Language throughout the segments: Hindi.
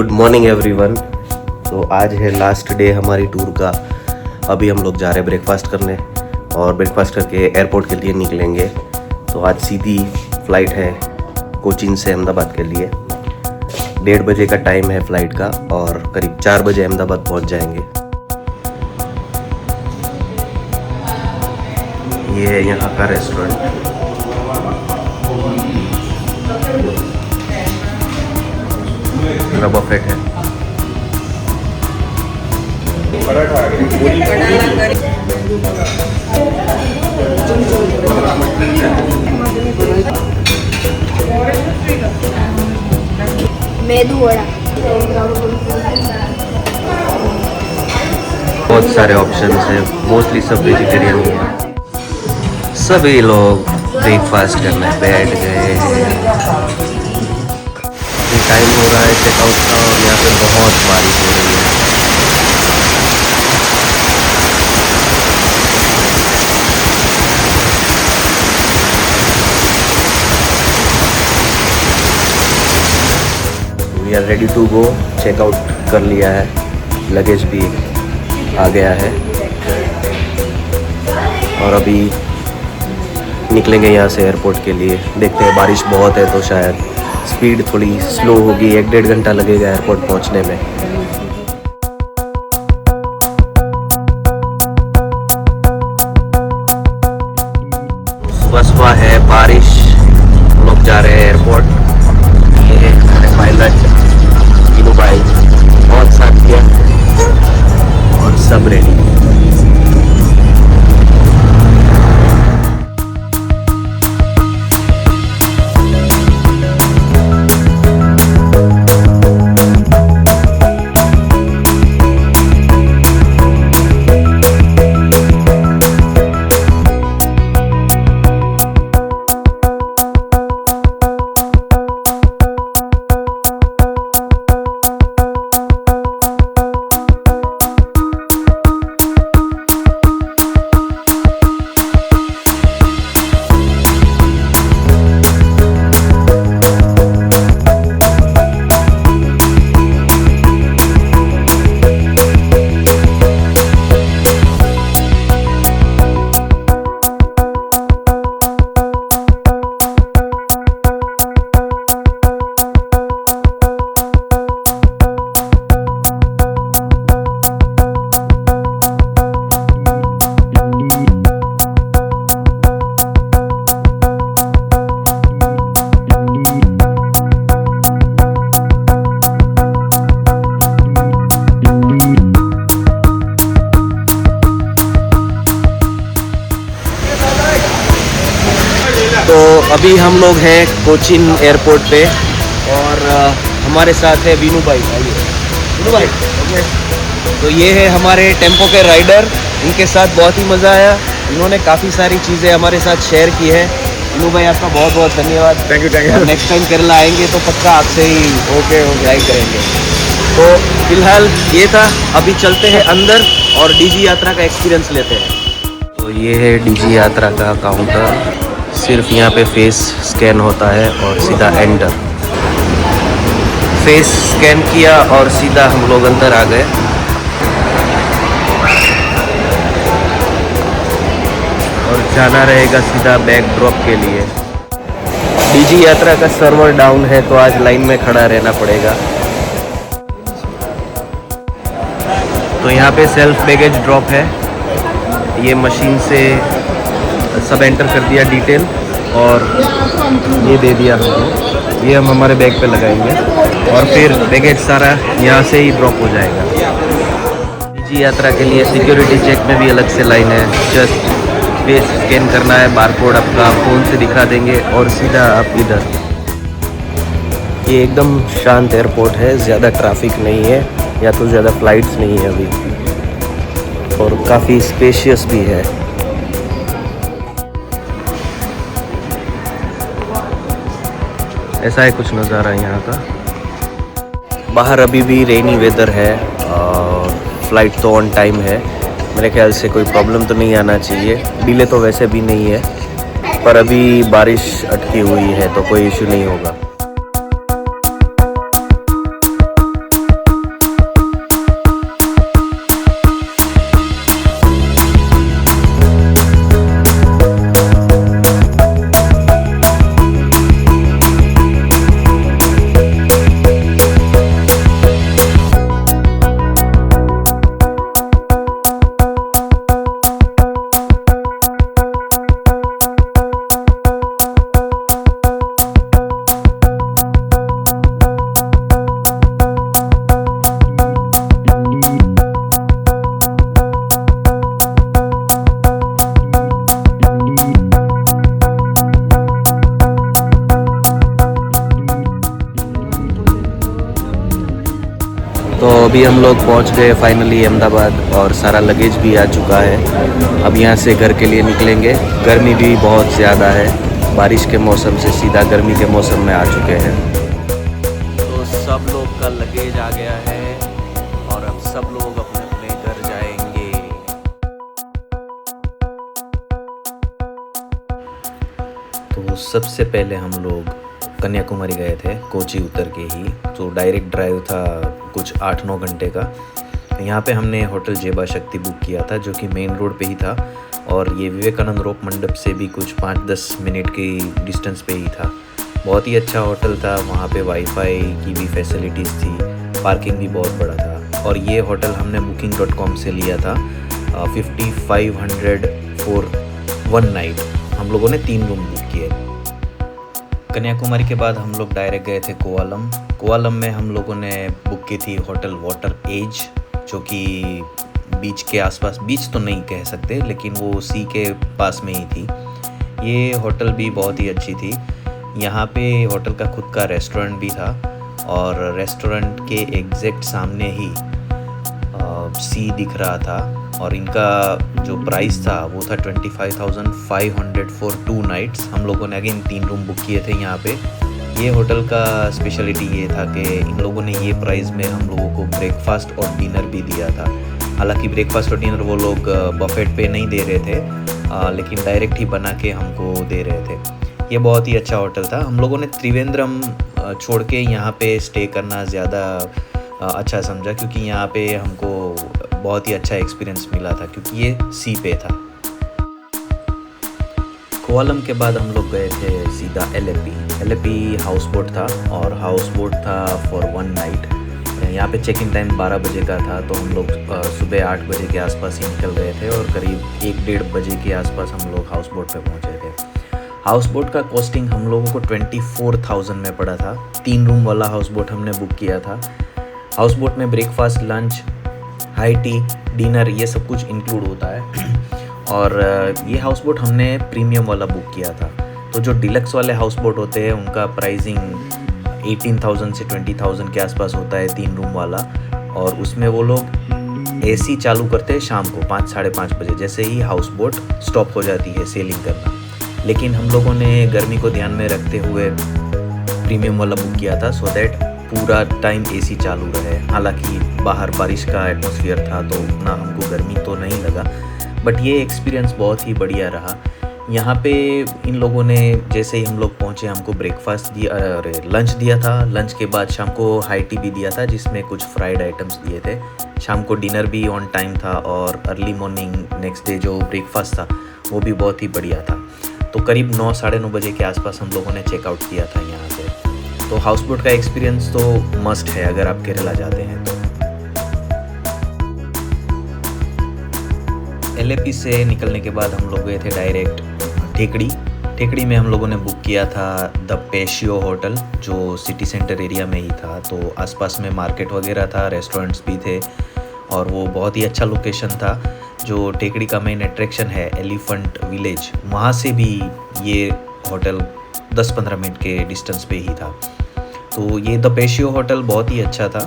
Good morning everyone. तो आज है लास्ट डे हमारी टूर का। अभी हम लोग जा रहे हैं ब्रेकफास्ट करने और ब्रेकफास्ट करके एयरपोर्ट के लिए निकलेंगे। तो आज सीधी फ़्लाइट है कोचीन से अहमदाबाद के लिए। 1:30 बजे का टाइम है फ़्लाइट का और करीब 4 बजे अहमदाबाद पहुंच जाएंगे। ये है यहाँ का रेस्टोरेंट। बफेट है। मेदू वड़ा, बहुत सारे ऑप्शंस हैं, मोस्टली सब वेजिटेरियन हैं। सभी लोग ब्रेकफास्ट करने बैठ गए हैं। टाइम हो रहा है चेकआउट का और यहाँ पे बहुत बारिश हो रही है। We are ready to go. Checkout कर लिया है, लगेज भी आ गया है और अभी निकलेंगे यहाँ से एयरपोर्ट के लिए। देखते हैं, बारिश बहुत है तो शायद स्पीड थोड़ी स्लो होगी। 1-1.5 घंटा लगेगा एयरपोर्ट पहुँचने में। सुबह है बारिश, हम लोग जा रहे हैं एयरपोर्ट। ये है हमारे पायलट वीनू भाई, बहुत साथ किया और सब रेडी। तो अभी हम लोग हैं कोचीन एयरपोर्ट पे और हमारे साथ है वीनू भाई। वीनू भाई, तो ये है हमारे टेम्पो के राइडर। इनके साथ बहुत ही मज़ा आया। इन्होंने काफ़ी सारी चीज़ें हमारे साथ शेयर की है। वीनू भाई, आपका बहुत बहुत धन्यवाद। Thank you. Next time Kerala आएंगे तो पक्का आपसे ही ओके ड्राइव करेंगे। तो फिलहाल ये था, अभी चलते हैं अंदर और डीजी यात्रा का एक्सपीरियंस लेते हैं। तो ये है डीजी यात्रा का काउंटर। सिर्फ यहाँ पे फेस स्कैन होता है और सीधा एंटर। फेस स्कैन किया और सीधा हम लोग अंदर आ गए। और जाना रहेगा सीधा बैग ड्रॉप के लिए। डीजी यात्रा का सर्वर डाउन है तो आज लाइन में खड़ा रहना पड़ेगा। तो यहाँ पे सेल्फ बैगेज ड्रॉप है। ये मशीन से सब एंटर कर दिया डिटेल और ये दे दिया हमको। ये हम हमारे बैग पे लगाएंगे और फिर बैगेज सारा यहाँ से ही ड्रॉप हो जाएगा। डीजी यात्रा के लिए सिक्योरिटी चेक में भी अलग से लाइन है। जस्ट फेस स्कैन करना है, बारकोड आपका फ़ोन से दिखा देंगे और सीधा आप इधर। ये एकदम शांत एयरपोर्ट है, ज़्यादा ट्रैफिक नहीं है या तो ज़्यादा फ़्लाइट्स नहीं है अभी, और काफ़ी स्पेशियस भी है। ऐसा है कुछ नज़ारा यहाँ का। बाहर अभी भी रेनी वेदर है और फ्लाइट तो ऑन टाइम है। मेरे ख्याल से कोई प्रॉब्लम तो नहीं आना चाहिए। डिले तो वैसे भी नहीं है, पर अभी बारिश अटकी हुई है तो कोई इशू नहीं होगा। तो अभी हम लोग पहुंच गए फाइनली अहमदाबाद और सारा लगेज भी आ चुका है। अब यहाँ से घर के लिए निकलेंगे। गर्मी भी बहुत ज़्यादा है, बारिश के मौसम से सीधा गर्मी के मौसम में आ चुके हैं। तो सब लोग का लगेज आ गया है और अब सब लोग अपने अपने घर जाएंगे। तो सबसे पहले हम लोग कन्याकुमारी गए थे, कोची उतर के ही। तो डायरेक्ट ड्राइव था कुछ 8-9 घंटे का। यहाँ पे हमने होटल जेबा शक्ति बुक किया था जो कि मेन रोड पे ही था और ये विवेकानंद रोप मंडप से भी कुछ 5-10 मिनट की डिस्टेंस पे ही था। बहुत ही अच्छा होटल था, वहाँ पे वाईफाई की भी फैसिलिटीज़ थी, पार्किंग भी बहुत बड़ा था। और ये होटल हमने booking.com से लिया था 5500 फॉर 1 नाइट। हम लोगों ने 3 रूम बुक किए। कन्याकुमारी के बाद हम लोग डायरेक्ट गए थे कोवालम। कोवालम में हम लोगों ने बुक की थी होटल वाटर एज, जो कि बीच के आसपास, बीच तो नहीं कह सकते लेकिन वो सी के पास में ही थी। ये होटल भी बहुत ही अच्छी थी। यहाँ पे होटल का खुद का रेस्टोरेंट भी था और रेस्टोरेंट के एग्जैक्ट सामने ही सी दिख रहा था। और इनका जो प्राइस था वो था 25,500 फॉर 2 नाइट्स। हम लोगों ने अगेन 3 रूम बुक किए थे यहाँ पे। ये होटल का स्पेशलिटी ये था कि इन लोगों ने ये प्राइस में हम लोगों को ब्रेकफास्ट और डिनर भी दिया था। हालांकि ब्रेकफास्ट और डिनर वो लोग बफेट पे नहीं दे रहे थे, लेकिन डायरेक्ट ही बना के हमको दे रहे थे। ये बहुत ही अच्छा होटल था। हम लोगों ने त्रिवेंद्रम छोड़ के यहाँ पे स्टे करना ज़्यादा अच्छा समझा, क्योंकि यहाँ पे हमको बहुत ही अच्छा एक्सपीरियंस मिला था क्योंकि ये सी पे था। कोवालम के बाद हम लोग गए थे सीधा एलेपी हाउस बोट था और हाउस बोट था फॉर 1 नाइट। यहाँ पे चेक इन टाइम 12 बजे का था, तो हम लोग सुबह 8 बजे के आसपास ही निकल गए थे और करीब 1-1.5 बजे के आसपास हम लोग हाउस बोट पे पहुँचे थे। हाउस बोट का कॉस्टिंग हम लोगों को 24,000 में पड़ा था। 3 रूम वाला हाउस बोट हमने बुक किया था। हाउस बोट में breakfast, lunch, high tea, dinner ये सब कुछ इंक्लूड होता है। और ये हाउस बोट हमने प्रीमियम वाला बुक किया था। तो जो डिलक्स वाले हाउस बोट होते हैं उनका प्राइसिंग 18,000 से 20,000 के आसपास होता है 3 रूम वाला। और उसमें वो लोग एसी चालू करते हैं शाम को 5-5:30 बजे, जैसे ही हाउस बोट स्टॉप हो जाती है सेलिंग करना। लेकिन हम लोगों ने गर्मी को ध्यान में रखते हुए प्रीमियम वाला बुक किया था, सो दैट पूरा टाइम एसी चालू रहे। हालांकि बाहर बारिश का एटमॉस्फेयर था तो उतना हमको गर्मी तो नहीं लगा, बट ये एक्सपीरियंस बहुत ही बढ़िया रहा। यहाँ पे इन लोगों ने जैसे ही हम लोग पहुँचे हमको ब्रेकफास्ट दिया, लंच दिया था। लंच के बाद शाम को हाई टी भी दिया था जिसमें कुछ फ्राइड आइटम्स दिए थे। शाम को डिनर भी ऑन टाइम था और अर्ली मॉर्निंग नेक्स्ट डे जो ब्रेकफास्ट था वो भी बहुत ही बढ़िया था। तो करीब 9-9:30 बजे के आसपास हम लोगों ने चेकआउट किया था यहाँ से। तो हाउस बोट का एक्सपीरियंस तो मस्ट है अगर आप केरला जाते हैं तो। एलेपी से निकलने के बाद हम लोग गए थे डायरेक्ट टेकड़ी में हम लोगों ने बुक किया था द पेशियो होटल, जो सिटी सेंटर एरिया में ही था। तो आसपास में मार्केट वगैरह था, रेस्टोरेंट्स भी थे और वो बहुत ही अच्छा लोकेशन था। जो टेकड़ी का मेन अट्रैक्शन है एलिफेंट विलेज, वहाँ से भी ये होटल 10-15 मिनट के डिस्टेंस पे ही था। तो ये द पेशियो होटल बहुत ही अच्छा था।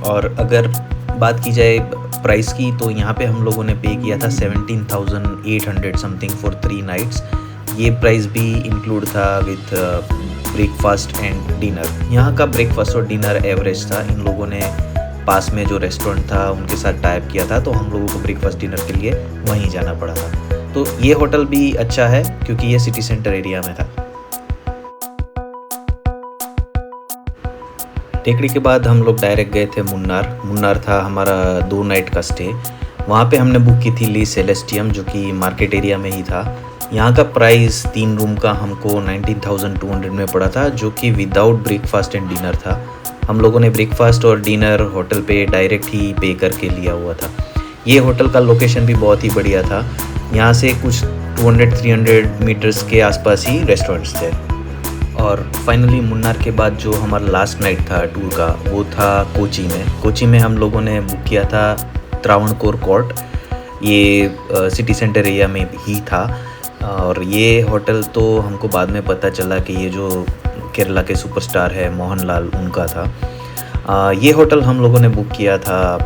और अगर बात की जाए प्राइस की तो यहाँ पे हम लोगों ने पे किया था 17,800 समथिंग फॉर 3 नाइट्स। ये प्राइस भी इंक्लूड था विथ ब्रेकफास्ट एंड डिनर। यहाँ का ब्रेकफास्ट और डिनर एवरेज था। इन लोगों ने पास में जो रेस्टोरेंट था उनके साथ टाइप किया था, तो हम लोगों को ब्रेकफास्ट डिनर के लिए वहीं जाना पड़ा था। तो ये होटल भी अच्छा है क्योंकि ये सिटी सेंटर एरिया में था। टेकड़ी के बाद हम लोग डायरेक्ट गए थे मुन्नार था हमारा 2 नाइट का स्टे। वहाँ पे हमने बुक की थी ली सेलेस्टियम, जो कि मार्केट एरिया में ही था। यहाँ का प्राइस 3 रूम का हमको 19,200 में पड़ा था, जो कि विदाउट ब्रेकफास्ट एंड डिनर था। हम लोगों ने ब्रेकफास्ट और डिनर होटल पे डायरेक्ट ही पे करके लिया हुआ था। ये होटल का लोकेशन भी बहुत ही बढ़िया था। यहाँ से कुछ 200-300 मीटर्स के आसपास ही रेस्टोरेंट्स थे। और फाइनली मुन्नार के बाद जो हमारा लास्ट नाइट था टूर का, वो था कोची में हम लोगों ने बुक किया था त्रावणकोर कोर्ट। ये सिटी सेंटर एरिया में ही था। और ये होटल तो हमको बाद में पता चला कि ये जो केरला के सुपरस्टार है मोहनलाल, उनका था। ये होटल हम लोगों ने बुक किया था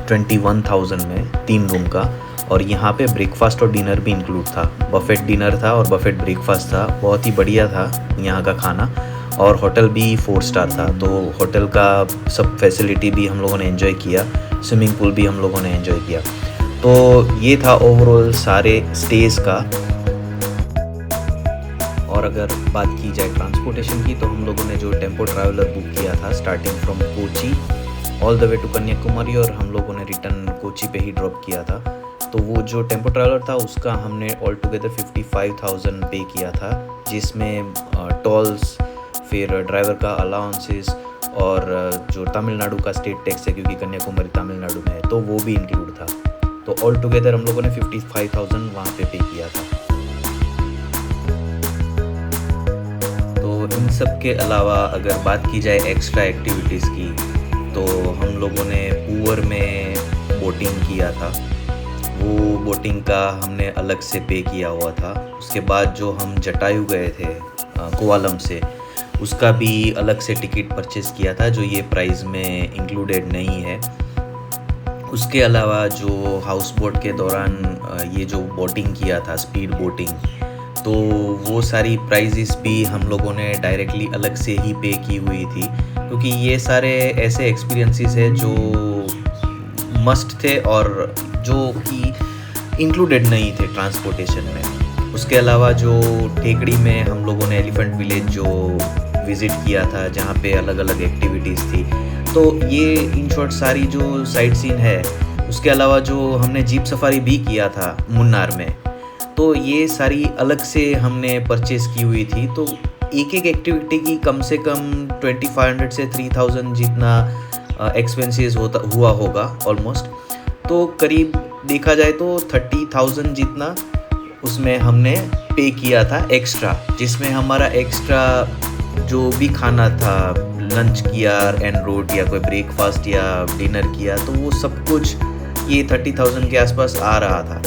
21,000 में 3 रूम का, और यहाँ पे ब्रेकफास्ट और डिनर भी इंक्लूड था। बफेट डिनर था और बफेट ब्रेकफास्ट था। बहुत ही बढ़िया था यहाँ का खाना, और होटल भी 4 स्टार था। तो होटल का सब फैसिलिटी भी हम लोगों ने एंजॉय किया, स्विमिंग पूल भी हम लोगों ने एंजॉय किया। तो ये था ओवरऑल सारे स्टेज का। और अगर बात की जाए ट्रांसपोर्टेशन की, तो हम लोगों ने जो टेम्पो ट्रैवलर बुक किया था starting from Kochi all the way to Kanyakumari, और हम लोगों ने रिटर्न कोची पे ही ड्रॉप किया था। तो वो जो टेम्पो ट्रैवलर था उसका हमने ऑल टुगेदर 55,000 पे किया था, जिसमें टोल्स, फिर ड्राइवर का अलाउंसेस, और जो तमिलनाडु का स्टेट टैक्स है क्योंकि कन्याकुमारी तमिलनाडु में है, तो वो भी इंक्लूड था। तो ऑल टुगेदर हम लोगों ने 55,000 वहाँ पे किया था। तो इन सब के अलावा अगर बात की जाए एक्स्ट्रा एक्टिविटीज़ की, तो हम लोगों ने पूअर में बोटिंग किया था। वो बोटिंग का हमने अलग से पे किया हुआ था। उसके बाद जो हम जटायु गए थे कोवालम से, उसका भी अलग से टिकट परचेज़ किया था, जो ये प्राइस में इंक्लूडेड नहीं है। उसके अलावा जो हाउस बोट के दौरान ये जो बोटिंग किया था, स्पीड बोटिंग, तो वो सारी प्राइजेस भी हम लोगों ने डायरेक्टली अलग से ही पे की हुई थी, क्योंकि ये सारे ऐसे एक्सपीरियंसेस है जो मस्ट थे और जो कि इंक्लूडेड नहीं थे ट्रांसपोर्टेशन में। उसके अलावा जो टेकड़ी में हम लोगों ने एलिफेंट विलेज जो विज़िट किया था, जहाँ पे अलग अलग एक्टिविटीज़ थी, तो ये इन शॉर्ट सारी जो साइट सीन है। उसके अलावा जो हमने जीप सफारी भी किया था मुन्नार में, तो ये सारी अलग से हमने परचेज़ की हुई थी। तो एक एक एक्टिविटी की कम से कम 2500 से 3000 जितना एक्सपेंसेस हुआ होगा ऑलमोस्ट। तो करीब देखा जाए तो 30,000 जितना उसमें हमने पे किया था एक्स्ट्रा, जिसमें हमारा एक्स्ट्रा जो भी खाना था, लंच किया एंड रोड या कोई ब्रेकफास्ट या डिनर किया, तो वो सब कुछ ये 30,000 के आसपास आ रहा था।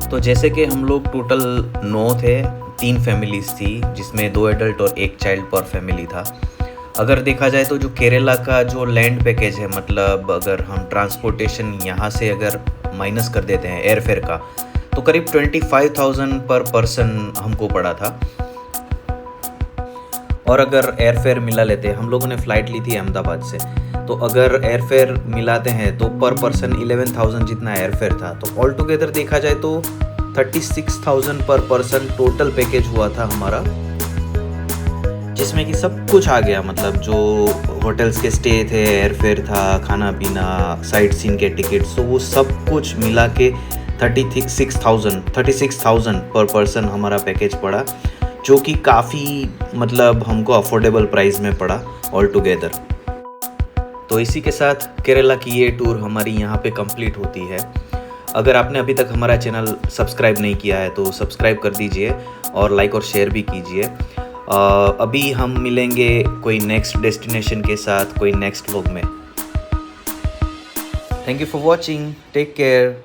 तो जैसे कि हम लोग टोटल 9 थे, 3 फैमिलीज़ थी, जिसमें 2 एडल्ट और 1 चाइल्ड पर फैमिली था। अगर देखा जाए तो जो केरला का जो लैंड पैकेज है, मतलब अगर हम ट्रांसपोर्टेशन यहाँ से अगर माइनस कर देते हैं एयर फेयर का, तो करीब 25,000 पर पर्सन हमको पड़ा था। और अगर एयर फेयर मिला लेते हैं, हम लोगों ने फ़्लाइट ली थी अहमदाबाद से, तो अगर एयर फेयर मिलाते हैं तो पर पर्सन 11,000 जितना एयर फेयर था। तो ऑल टुगेदर देखा जाए तो 36,000 पर पर्सन टोटल पैकेज हुआ था हमारा, जिसमें कि सब कुछ आ गया। मतलब जो होटल्स के स्टे थे, एयर फेयर था, खाना पीना, साइट सीन के टिकट्स, तो वो सब कुछ मिला के 36,000 पर पर्सन हमारा पैकेज पड़ा, जो कि काफ़ी मतलब हमको अफोर्डेबल प्राइस में पड़ा ऑल टुगेदर। तो इसी के साथ केरला की ये टूर हमारी यहाँ पे कंप्लीट होती है। अगर आपने अभी तक हमारा चैनल सब्सक्राइब नहीं किया है तो सब्सक्राइब कर दीजिए और लाइक और शेयर भी कीजिए। अभी हम मिलेंगे कोई नेक्स्ट डेस्टिनेशन के साथ कोई नेक्स्ट व्लॉग में। Thank you for watching, take care.